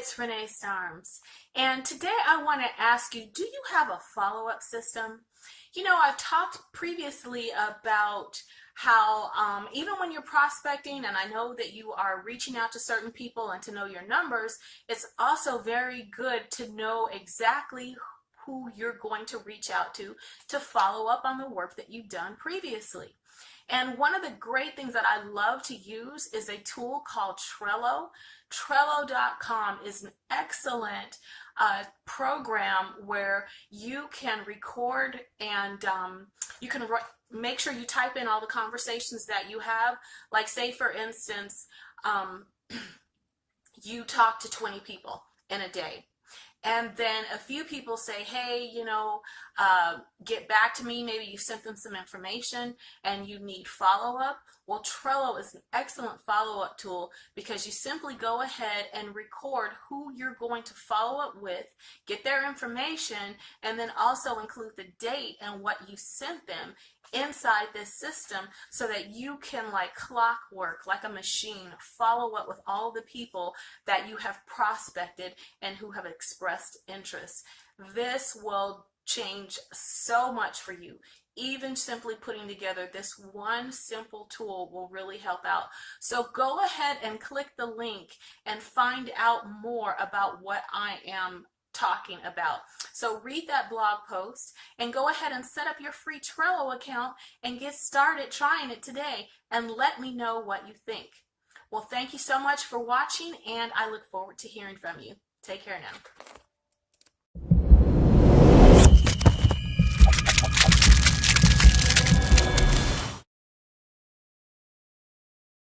it's Renee Starms, and today I want to ask you, do you have a follow-up system? You know, I've talked previously about how even when you're prospecting, and I know that you are reaching out to certain people and to know your numbers, it's also very good to know exactly who you're going to reach out to follow up on the work that you've done previously. And one of the great things that I love to use is a tool called Trello. Trello.com is an excellent program where you can record and you can make sure you type in all the conversations that you have. Like, say for instance, you talk to 20 people in a day. And then a few people say, hey, get back to me. Maybe you sent them some information and you need follow-up. Well, Trello is an excellent follow-up tool because you simply go ahead and record who you're going to follow up with, get their information, and then also include the date and what you sent them inside this system so that you can, like clockwork, like a machine, follow up with all the people that you have prospected and who have expressed interest. This will change so much for you. Even simply putting together this one simple tool will really help out. So go ahead and click the link and find out more about what I am talking about. So read that blog post and go ahead and set up your free Trello account and get started trying it today, and let me know what you think. Well, thank you so much for watching, and I look forward to hearing from you. Take care now.